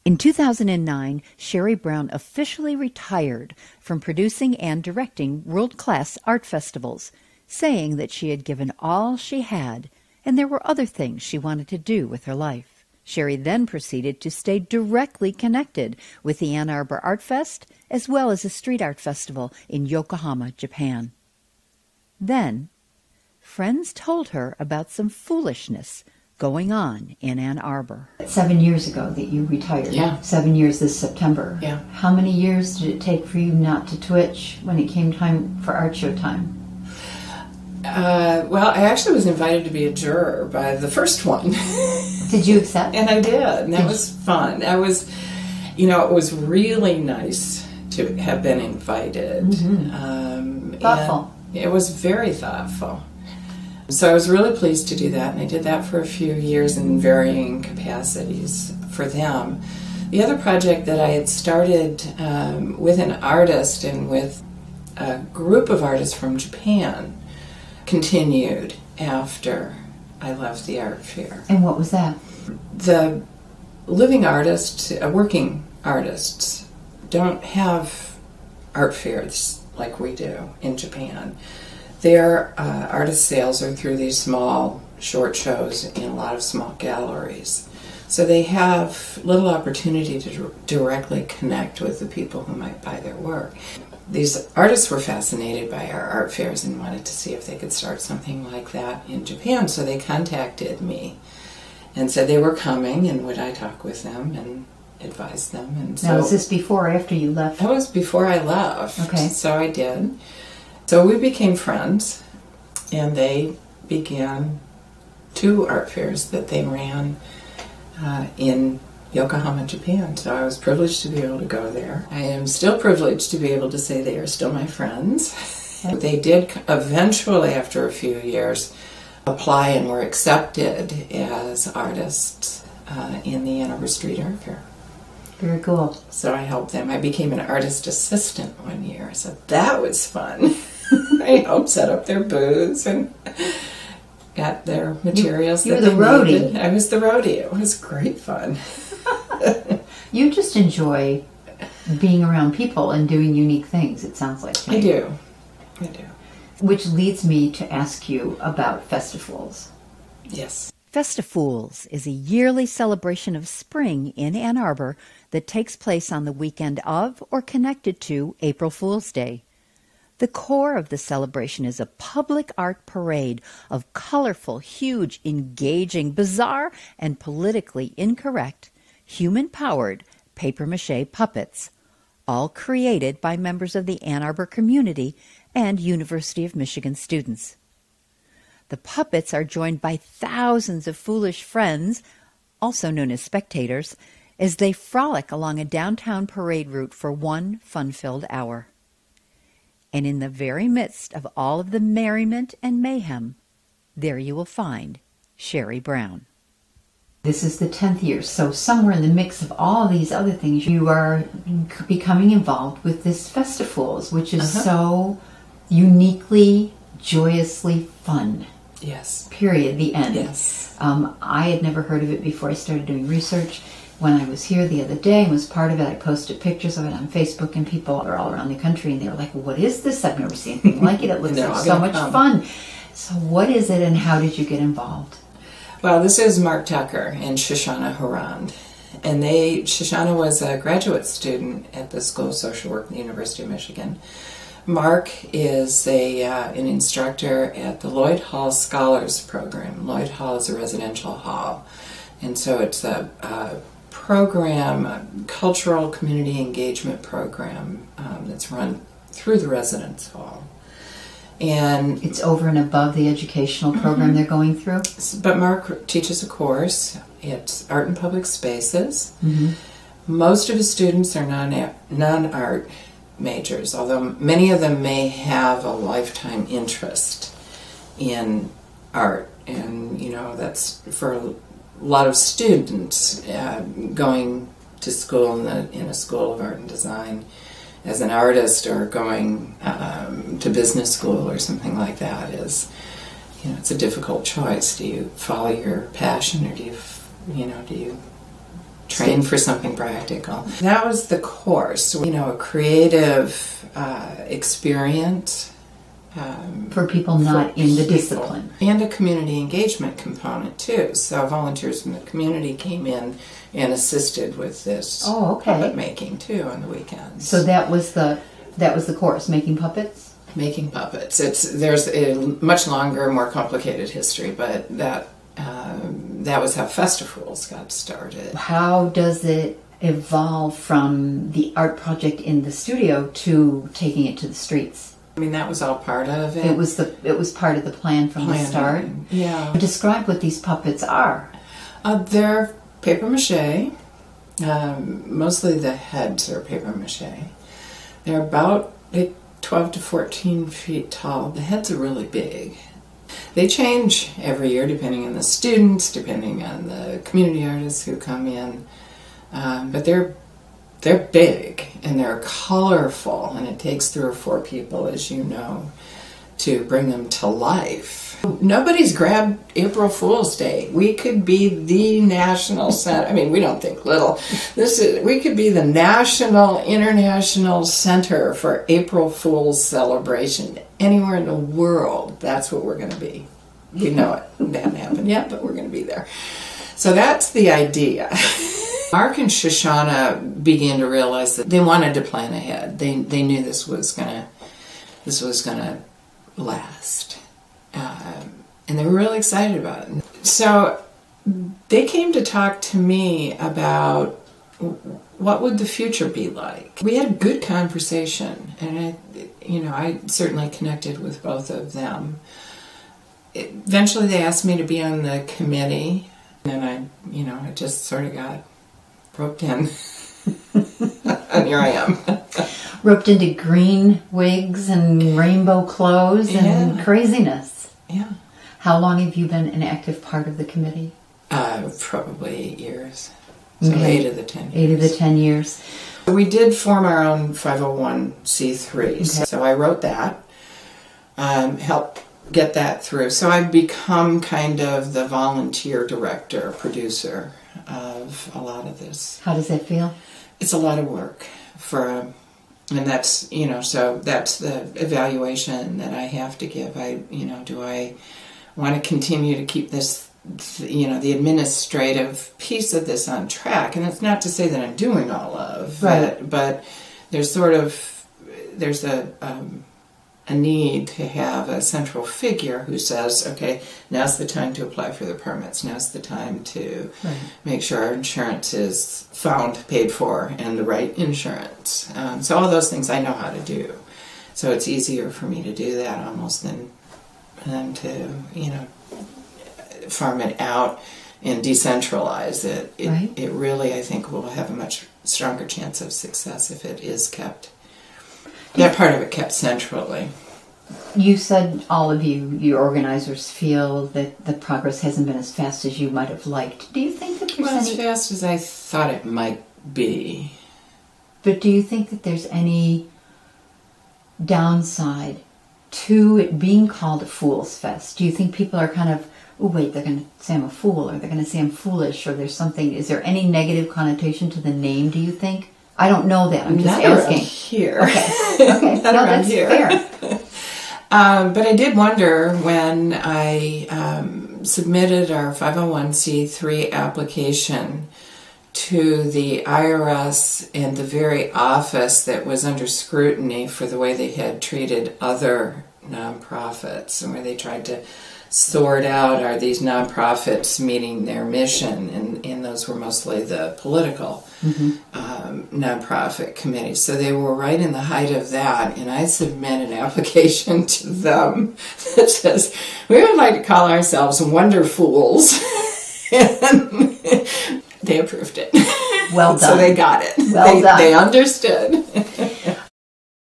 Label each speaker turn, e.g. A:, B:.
A: In 2009, Shary Brown officially retired from producing and directing world-class art festivals, saying that she had given all she had and there were other things she wanted to do with her life. Shery then proceeded to stay directly connected with the Ann Arbor Art Fest as well as a street art festival in Yokohama, Japan. Then, friends told her about some foolishness going on in Ann Arbor.
B: 7 years ago that you retired.
C: Yeah.
B: 7 years this September.
C: Yeah.
B: How many years did it take for you not to twitch when it came time for art show time?
C: Well, I actually was invited to be a juror by the first one.
B: Did you accept?
C: And I did, and that was fun. That was, it was really nice to have been invited.
B: Thoughtful.
C: It was very thoughtful. So I was really pleased to do that, and I did that for a few years in varying capacities for them. The other project that I had started with an artist and with a group of artists from Japan continued after I left the art fair.
B: And what was that?
C: The living artists, working artists, don't have art fairs like we do in Japan. Their artist sales are through these small, short shows in a lot of small galleries. So they have little opportunity to directly connect with the people who might buy their work. These artists were fascinated by our art fairs and wanted to see if they could start something like that in Japan. So they contacted me and said they were coming and would I talk with them and advise them. And so,
B: now, was this before or after you left?
C: that was before I left.
B: Okay.
C: So I did. So we became friends, and they began 2 art fairs that they ran in Yokohama, Japan. So I was privileged to be able to go there. I am still privileged to be able to say they are still my friends. They did eventually, after a few years, apply and were accepted as artists in the Ann Arbor Street Art Fair.
B: Very cool.
C: So I helped them. I became an artist assistant one year, so that was fun. I helped set up their booths and got their materials.
B: You were the roadie.
C: I was the roadie. It was great fun.
B: You just enjoy being around people and doing unique things, it sounds like to me.
C: I do.
B: Which leads me to ask you about festivals.
C: Yes.
A: Festifools is a yearly celebration of spring in Ann Arbor that takes place on the weekend of or connected to April Fool's Day. The core of the celebration is a public art parade of colorful, huge, engaging, bizarre, and politically incorrect, human-powered papier-mâché puppets, all created by members of the Ann Arbor community and University of Michigan students. The puppets are joined by thousands of foolish friends, also known as spectators, as they frolic along a downtown parade route for one fun-filled hour. And in the very midst of all of the merriment and mayhem, there you will find Shary Brown.
B: This is the 10th year, so somewhere in the mix of all these other things, you are becoming involved with this Festivals, which is so uniquely, joyously fun.
C: Yes.
B: Period. The end.
C: Yes.
B: I had never heard of it before I started doing research. When I was here the other day and was part of it, I posted pictures of it on Facebook, and people are all around the country, and they were like, what is this? I've never seen anything like it. It looks like so much fun. So what is it, and how did you get involved?
C: Well, this is Mark Tucker and Shoshana Harand. And Shoshana was a graduate student at the School of Social Work at the University of Michigan. Mark is an instructor at the Lloyd Hall Scholars Program. Lloyd Hall is a residential hall. And so it's a program, a cultural community engagement program that's run through the residence hall. And
B: it's over and above the educational program they're going through?
C: But Mark teaches a course. It's art in public spaces. Most of his students are non-art majors, although many of them may have a lifetime interest in art. And, that's for a lot of students going to school in a school of art and design as an artist, or going to business school or something like that is, it's a difficult choice. Do you follow your passion, or do you train for something practical. That was the course, a creative experience.
B: For people not in the discipline.
C: And a community engagement component too. So volunteers from the community came in and assisted with this puppet making too on the weekends.
B: So that was the course, making puppets?
C: Making puppets. There's a much longer, more complicated history, but that was how Festivals got started.
B: How does it evolve from the art project in the studio to taking it to the streets?
C: I mean, that was all part of it.
B: It was part of the plan from the start.
C: Yeah.
B: Describe what these puppets are.
C: They're paper mache. Mostly the heads are paper mache. They're about 12 to 14 feet tall. The heads are really big. They change every year depending on the students, depending on the community artists who come in. But they're big and they're colorful, and it takes 3 or 4 people, as you know, to bring them to life. Nobody's grabbed April Fool's Day. We could be the national center. I mean, we don't think little. We could be the national, international center for April Fool's celebration anywhere in the world. That's what we're going to be. We know it. It hasn't happened yet, but we're going to be there. So that's the idea. Mark and Shoshana began to realize that they wanted to plan ahead. They knew this was gonna last, and they were really excited about it. So they came to talk to me about what would the future be like. We had a good conversation, and I certainly connected with both of them. Eventually, they asked me to be on the committee, and I just sort of got roped in. And here I am.
B: Roped into green wigs and rainbow clothes and craziness.
C: Yeah.
B: How long have you been an active part of the committee?
C: Probably 8 years. So 8 of the 10 years.
B: 8 of the 10 years.
C: We did form our own 501c3. Okay. So I wrote that, helped get that through. So I've become kind of the volunteer director, producer of a lot of this.
B: How does that feel?
C: It's a lot of work and that's, so that's the evaluation that I have to give. Do I want to continue to keep this, the administrative piece of this on track? And it's not to say that I'm doing all of, right. But there's a need to have a central figure who says, okay, now's the time to apply for the permits. Now's the time to make sure our insurance is found, paid for, and the right insurance. So all those things I know how to do. So it's easier for me to do that almost than to, farm it out and decentralize it. It really, I think, will have a much stronger chance of success if it is kept. That part of it kept centrally.
B: You said all of you organizers, feel that the progress hasn't been as fast as you might have liked. Do you think that there's
C: as fast as I thought it might be.
B: But do you think that there's any downside to it being called a Fool's Fest? Do you think people are kind of, oh wait, they're going to say I'm a fool, or they're going to say I'm foolish, or there's something, is there any negative connotation to the name, do you think? I don't know that. I'm just asking.
C: Here.
B: Okay.
C: Not
B: no,
C: around
B: that's
C: here.
B: Fair.
C: But I did wonder when I submitted our 501c3 application to the IRS and the very office that was under scrutiny for the way they had treated other nonprofits, and where they tried to sort out, are these nonprofits meeting their mission? And those were mostly the political nonprofit committees. So they were right in the height of that, and I submitted an application to them that says, we would like to call ourselves Wonder Fools. And they approved it.
B: Well done.
C: So they got it.
B: Well done.
C: They understood.